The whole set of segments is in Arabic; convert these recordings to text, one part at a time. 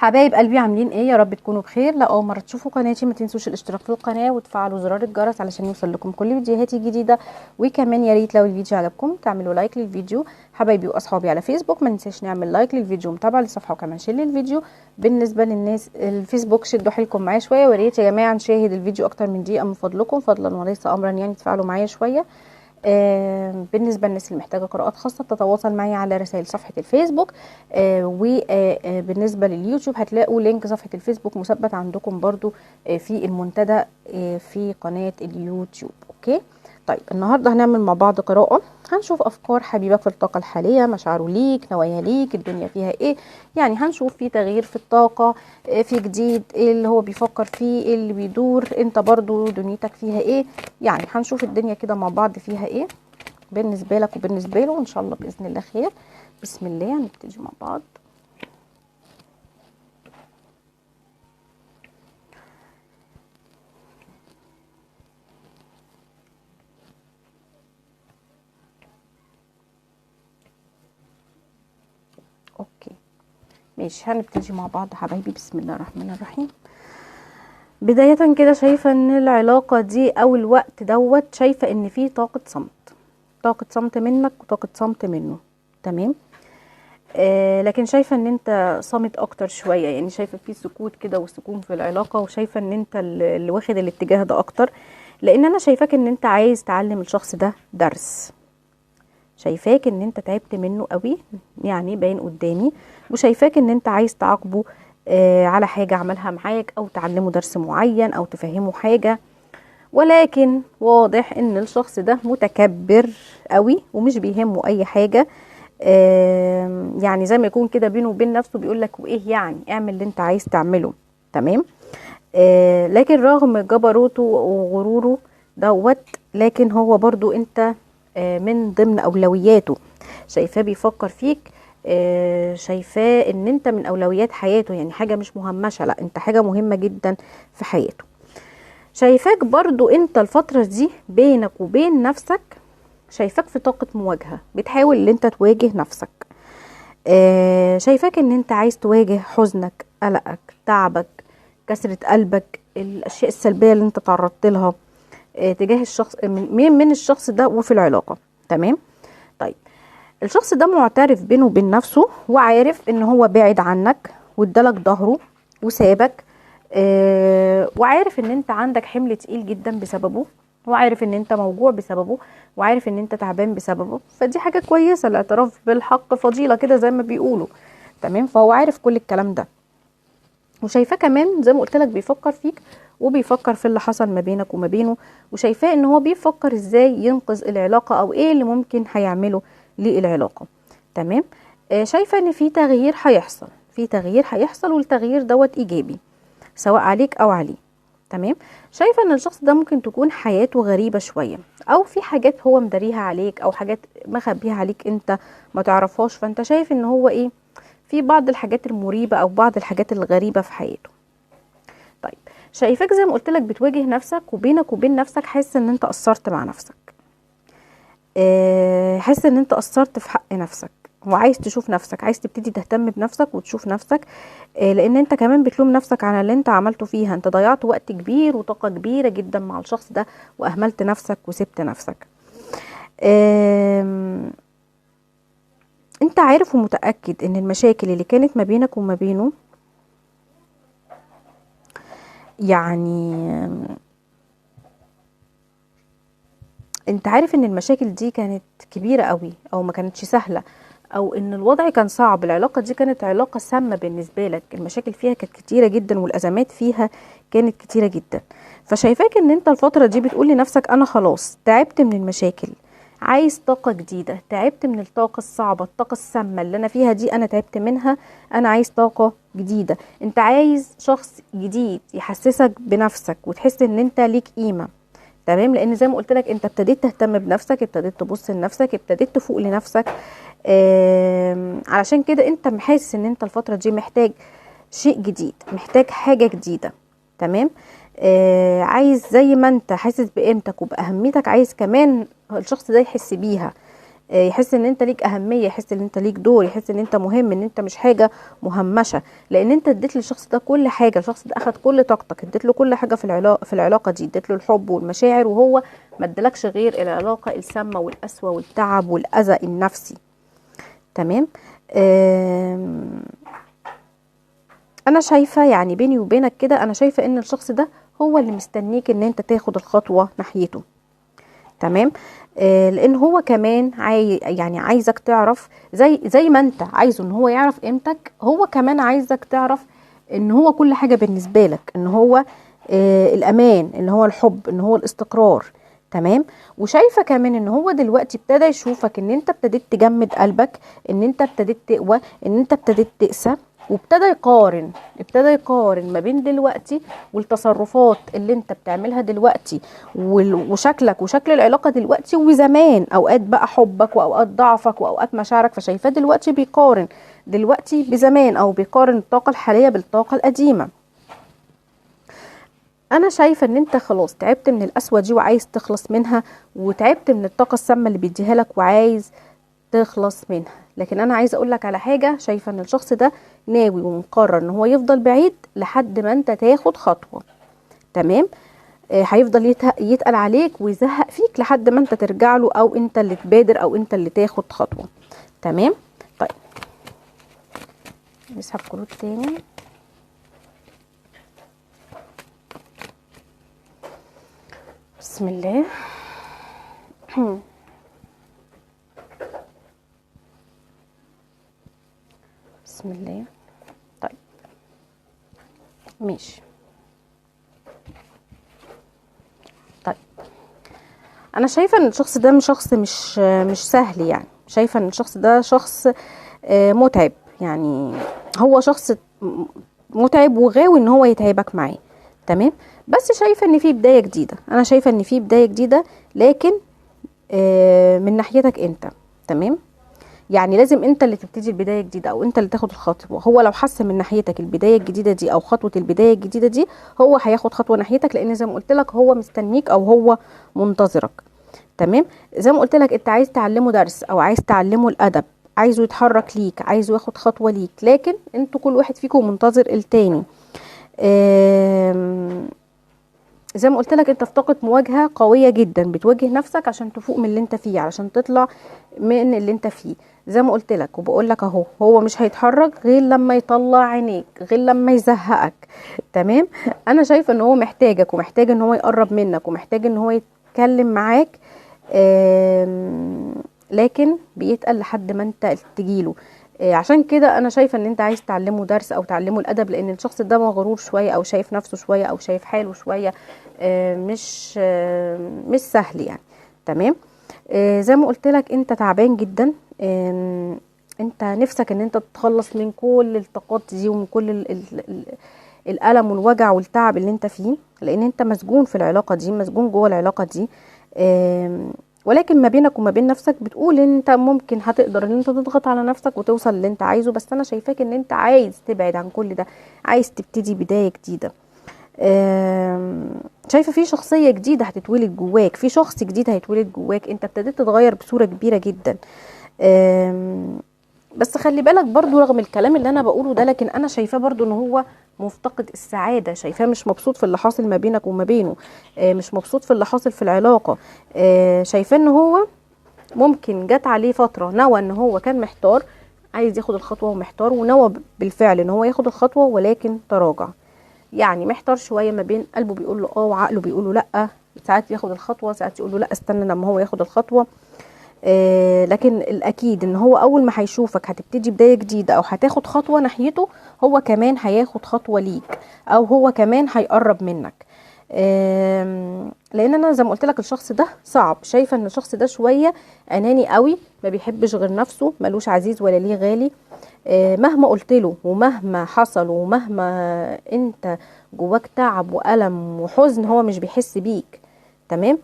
حبايب قلبي عاملين ايه؟ يا رب تكونوا بخير. لو اول مره تشوفوا قناتي ما تنسوش الاشتراك في القناه وتفعلوا زرار الجرس علشان يوصل لكم كل فيديوهاتي الجديده. وكمان يا ريت لو الفيديو عجبكم تعملوا لايك للفيديو. حبايبي واصحابي على فيسبوك ما ننساش نعمل لايك للفيديو ومتابعه للصفحه وكمان شير للفيديو. بالنسبه للناس الفيسبوك شدوا حيلكم معايا شويه، ويا ريت يا جماعه نشاهد الفيديو اكتر من دقيقه من فضلكم، فضلا وليس امرا، يعني تفعلوا معايا شويه. بالنسبه للناس اللي محتاجه قراءات خاصه تتواصل معي على رسائل صفحه الفيسبوك. وبالنسبه لليوتيوب هتلاقوا لينك صفحه الفيسبوك مثبت عندكم برضو في المنتدى في قناه اليوتيوب. اوكي، طيب النهارده هنعمل مع بعض قراءه، هنشوف افكار حبيبك في الطاقه الحاليه، مشاعره ليك، نوايا ليك، الدنيا فيها ايه. يعني هنشوف في تغيير في الطاقه، في جديد، ايه اللي هو بيفكر فيه، ايه اللي بيدور، انت برضو دنيتك فيها ايه. يعني هنشوف الدنيا كده مع بعض فيها ايه بالنسبه لك وبالنسبه له، وان شاء الله باذن الله خير. بسم الله هنبتدي مع بعض. اوكي ماشي، هنبتدي مع بعض حبايبي. بسم الله الرحمن الرحيم. بدايه كده شايفه ان العلاقه دي او الوقت دوت، شايفه ان في طاقه صمت، طاقه صمت منك وطاقه صمت منه. تمام. لكن شايفه ان انت صامت اكتر شويه، يعني شايفه في سكوت كده وسكون في العلاقه، وشايفه ان انت اللي واخد الاتجاه ده اكتر، لان انا شايفاك ان انت عايز تعلم الشخص ده درس. شايفاك ان انت تعبت منه قوي، يعني باين قدامي، وشايفاك ان انت عايز تعاقبه على حاجه عملها معاك، او تعلمه درس معين، او تفهمه حاجه. ولكن واضح ان الشخص ده متكبر قوي ومش بيهمه اي حاجه. يعني زي ما يكون كده بينه وبين نفسه بيقول لك وايه يعني، اعمل اللي انت عايز تعمله. تمام. لكن رغم جبروته وغروره دوت، لكن هو برضو انت من ضمن اولوياته. شايفاه بيفكر فيك، شايفاه ان انت من اولويات حياته، يعني حاجه مش مهمشه، لا انت حاجه مهمه جدا في حياته. شايفاك برضو انت الفتره دي بينك وبين نفسك، شايفاك في طاقة مواجهة، بتحاول ان انت تواجه نفسك. شايفاك ان انت عايز تواجه حزنك، قلقك، تعبك، كسرة قلبك، الاشياء السلبية اللي انت تعرضت لها تجاه الشخص، من الشخص ده وفي العلاقة. تمام. طيب الشخص ده معترف بينه وبين نفسه، وعارف ان هو بعد عنك وادالك ظهره وسابك. وعارف ان انت عندك حمل تقيل جدا بسببه، وعارف ان انت موجوع بسببه، وعارف ان انت تعبان بسببه. فدي حاجة كويسة، الاعتراف بالحق فضيلة كده زي ما بيقولوا. تمام. فهو عارف كل الكلام ده، وشايفاه كمان زي ما قلت لك بيفكر فيك، وبيفكر في اللي حصل ما بينك وما بينه، وشايفاه ان هو بيفكر ازاي ينقذ العلاقة، او ايه اللي ممكن هيعمله للعلاقة. تمام. شايفة ان في تغيير هيحصل، في تغيير هيحصل، والتغيير دوت ايجابي سواء عليك او عليه. تمام. شايفه ان الشخص ده ممكن تكون حياته غريبه شويه، او في حاجات هو مداريها عليك، او حاجات مخبيها عليك انت ما تعرفهاش. فانت شايف ان هو ايه، في بعض الحاجات المريبه او بعض الحاجات الغريبه في حياته. طيب شايفاك زي ما قلت لك بتواجه نفسك، وبينك وبين نفسك حاسس ان انت قصرت مع نفسك، حاسس ان انت قصرت في حق نفسك، وعايز تشوف نفسك، عايز تبتدي تهتم بنفسك وتشوف نفسك. لان انت كمان بتلوم نفسك على اللي انت عملته فيها. انت ضيعت وقت كبير وطاقة كبيرة جدا مع الشخص ده، واهملت نفسك وسبت نفسك. انت عارف ومتأكد ان المشاكل اللي كانت ما بينك وما بينه، يعني انت عارف ان المشاكل دي كانت كبيرة قوي، او ما كانتش سهلة، او ان الوضع كان صعب. العلاقة دي كانت علاقة سامة بالنسبة لك، المشاكل فيها كانت كتيرة جدا، والازمات فيها كانت كتيرة جدا. فشايفاك ان انت الفترة دي بتقول لنفسك انا خلاص تعبت من المشاكل، عايز طاقة جديدة، تعبت من الطاقة الصعبة، الطاقة السامة اللي انا فيها دي انا تعبت منها، انا عايز طاقة جديدة. انت عايز شخص جديد يحسسك بنفسك وتحس ان انت ليك قيمة. تمام. لان زي ما قلت لك انت ابتديت تهتم بنفسك، ابتديت تبص لنفسك، ابتديت تفوق لنفسك. علشان كده انت حاسس ان انت الفترة دي محتاج شيء جديد، محتاج حاجة جديدة. تمام. عايز زي ما انت حاسس بقيمتك وبأهميتك، عايز كمان الشخص ده يحس بيها. يحس ان انت ليك اهميه، يحس ان انت ليك دور، يحس ان انت مهم، ان انت مش حاجه مهمشه، لان انت اديت للشخص ده كل حاجه. الشخص ده اخد كل طاقتك، اديت له كل حاجه في العلاقه دي، اديت له الحب والمشاعر، وهو ما ادالكش غير العلاقه السامه والقسوه والتعب والاذى النفسي. تمام. انا شايفه يعني بيني وبينك كده، انا شايفه ان الشخص ده هو اللي مستنيك ان انت تاخد الخطوه ناحيته. تمام. لان هو كمان يعني عايزك تعرف، زي ما انت عايزه ان هو يعرف قيمتك، هو كمان عايزك تعرف ان هو كل حاجه بالنسبه لك، ان هو الامان، ان هو الحب، ان هو الاستقرار. تمام. وشايفه كمان ان هو دلوقتي ابتدى يشوفك ان انت ابتديت تجمد قلبك، ان انت ابتديت تقوى، ان انت ابتديت تقسى، وابتدى يقارن ما بين دلوقتي والتصرفات اللي انت بتعملها دلوقتي وشكلك وشكل العلاقة دلوقتي وزمان، اوقات بقى حبك واوقات ضعفك واوقات مشاعرك. فشايفاه دلوقتي بيقارن دلوقتي بزمان، او بيقارن الطاقة الحالية بالطاقة القديمة. انا شايفه ان انت خلاص تعبت من القسوه دي وعايز تخلص منها، وتعبت من الطاقه السامه اللي بيديها لك وعايز تخلص منها. لكن انا عايزه اقول لك على حاجه، شايفه ان الشخص ده ناوي ومقرر ان هو يفضل بعيد لحد ما انت تاخد خطوه. تمام. هيفضل يتقل عليك ويزهق فيك لحد ما انت ترجع له، او انت اللي تبادر، او انت اللي تاخد خطوه. تمام. طيب نسحب كروت تاني. بسم الله. بسم الله. طيب ماشي. طيب انا شايفه ان الشخص ده شخص مش سهل، يعني شايفه ان الشخص ده شخص متعب، يعني هو شخص متعب وغاوي ان هو يتعبك معاه. تمام. بس شايفه ان في بدايه جديده، انا شايفه ان في بدايه جديده، لكن من ناحيتك انت. تمام. يعني لازم انت اللي تبتدي البدايه الجديده، او انت اللي تاخد الخطوه. هو لو حس من ناحيتك البدايه الجديده دي او خطوه البدايه الجديده دي، هو هياخد خطوه ناحيتك، لان زي ما قلت لك هو مستنيك او هو منتظرك. تمام. زي ما قلت لك انت عايز تعلمه درس او عايز تعلمه الادب، عايزه يتحرك ليك، عايزه ياخد خطوه ليك، لكن انتوا كل واحد فيكم منتظر التاني. زي ما قلت لك انت في طاقه مواجهه قويه جدا، بتواجه نفسك عشان تفوق من اللي انت فيه، علشان تطلع من اللي انت فيه. زي ما قلت لك وبقول لك اهو، هو مش هيتحرك غير لما يطلع عينيك، غير لما يزهقك. تمام. انا شايفه ان هو محتاجك، ومحتاج ان هو يقرب منك، ومحتاج ان هو يتكلم معاك، لكن بيتقل لحد ما انت تجيله. عشان كده انا شايفه ان انت عايز تعلمه درس او تعلمه الادب، لان الشخص ده مغرور شويه، او شايف نفسه شويه، او شايف حاله شويه مش سهل يعني. تمام. زي ما قلت لك انت تعبان جدا، انت نفسك ان انت تتخلص من كل الطاقات دي، ومن كل الالم والوجع والتعب اللي انت فيه، لان انت مسجون في العلاقه دي، مسجون جوه العلاقه دي. ولكن ما بينك وما بين نفسك بتقول ان انت ممكن هتقدر ان انت تضغط على نفسك وتوصل اللي انت عايزه. بس انا شايفاك ان انت عايز تبعد عن كل ده، عايز تبتدي بدايه جديده. شايفه في شخصيه جديده هتتولد جواك، في شخص جديد هيتولد جواك، انت ابتديت تتغير بصوره كبيره جدا. بس خلي بالك برضو رغم الكلام اللي انا بقوله ده، لكن انا شايفاه برضو ان هو مفتقد السعاده، شايفاه مش مبسوط في اللي حاصل ما بينك وما بينه، مش مبسوط في اللي حاصل في العلاقه. شايفاه ان هو ممكن جت عليه فتره نوى ان هو كان محتار، عايز ياخد الخطوه ومحتار، ونوى بالفعل ان هو ياخد الخطوه، ولكن تراجع. يعني محتار شويه ما بين قلبه بيقول له اه وعقله بيقول له لا، ساعات ياخد الخطوه، ساعات يقول له لا استنى لما هو ياخد الخطوه. لكن الاكيد ان هو اول ما هيشوفك هتبتدي بدايه جديده او هتاخد خطوه ناحيته، هو كمان هياخد خطوه ليك، او هو كمان هيقرب منك. لان انا زي ما قلت لك الشخص ده صعب، شايفه ان الشخص ده شويه اناني قوي، ما بيحبش غير نفسه، ملوش عزيز ولا ليه غالي. مهما قلت له ومهما حصل ومهما انت جواك تعب والم وحزن، هو مش بيحس بيك. تمام.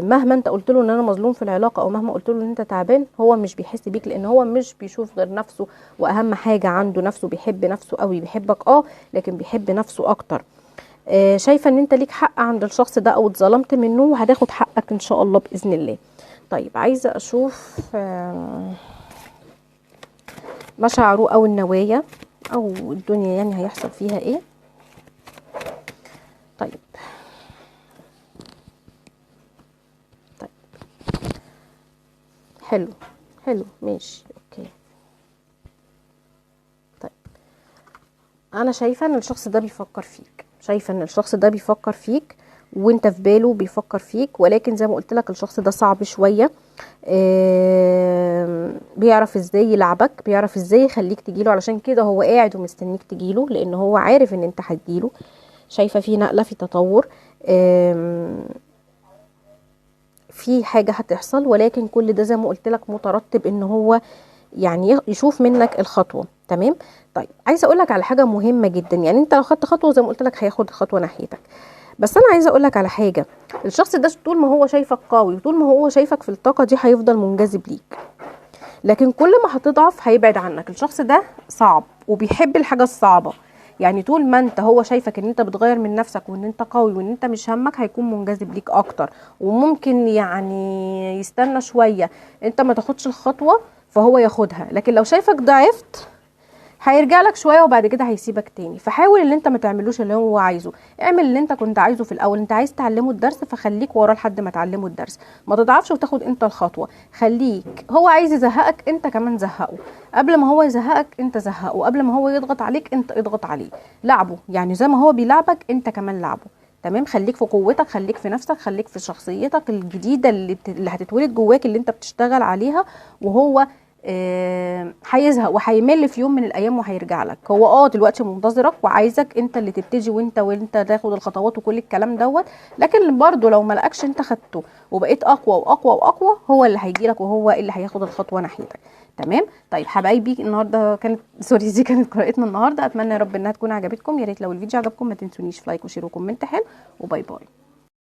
مهما انت قلت له ان انا مظلوم في العلاقه، او مهما قلت له ان انت تعبان، هو مش بيحس بيك، لان هو مش بيشوف غير نفسه، واهم حاجه عنده نفسه، بيحب نفسه قوي، بيحبك لكن بيحب نفسه اكتر. شايفه ان انت ليك حق عند الشخص ده، او اتظلمت منه وهتاخد حقك ان شاء الله باذن الله. طيب عايزه اشوف مشاعره او النوايا او الدنيا يعني هيحصل فيها ايه. طيب طيب حلو حلو ماشي اوكي. طيب انا شايفه ان الشخص ده بيفكر فيك، شايفه ان الشخص ده بيفكر فيك وانت في باله بيفكر فيك، ولكن زي ما قلت لك الشخص ده صعب شويه. بيعرف ازاي يلعبك، بيعرف ازاي يخليك تجيله، علشان كده هو قاعد ومستنيك تجيله لان هو عارف ان انت هتجيله. شايفه في نقله، في تطور، في حاجه هتحصل، ولكن كل ده زي ما قلت لك مترتب ان هو يعني يشوف منك الخطوه. تمام. طيب عايزه اقول لك على حاجه مهمه جدا، يعني انت لو خدت خطوه زي ما قلت لك هياخد خطوه ناحيتك، بس انا عايزه اقول لك على حاجه. الشخص ده طول ما هو شايفك قوي وطول ما هو شايفك في الطاقه دي هيفضل منجذب ليك، لكن كل ما هتضعف هيبعد عنك. الشخص ده صعب وبيحب الحاجه الصعبه، يعني طول ما انت هو شايفك ان انت بتغير من نفسك وان انت قوي وان انت مش همك هيكون منجذب ليك اكتر، وممكن يعني يستنى شويه انت ما تاخدش الخطوه فهو ياخدها. لكن لو شايفك ضعفت هيرجع لك شويه وبعد كده هيسيبك تاني. فحاول ان انت ما تعملوش اللي هو عايزه، اعمل اللي انت كنت عايزه في الاول. انت عايز تعلمه الدرس فخليك وراه لحد ما تعلمه الدرس، ما تضعفش وتاخد انت الخطوه. خليك هو عايز يزهقك انت كمان زهقه، قبل ما هو يزهقك انت زهقه، قبل ما هو يضغط عليك انت اضغط عليه. لعبه يعني زي ما هو بيلعبك انت كمان لعبه. تمام. خليك في قوتك، خليك في نفسك، خليك في شخصيتك الجديده اللي هتتولد جواك اللي انت بتشتغل عليها. وهو هيزهق وهيمل في يوم من الايام وهيرجع لك. هو دلوقتي منتظرك وعايزك انت اللي تبتدي وانت تاخد الخطوات وكل الكلام دوت، لكن برضو لو ما لقاكش انت خدته وبقيت اقوى واقوى واقوى هو اللي هيجي لك وهو اللي هياخد الخطوه ناحيتك. تمام. طيب حبايبي النهارده كانت دي كانت قراءتنا النهارده. اتمنى يا رب انها تكون عجبتكم. يا ريت لو الفيديو عجبكم ما تنسونيش في لايك وشير وكومنت حلو، وباي باي.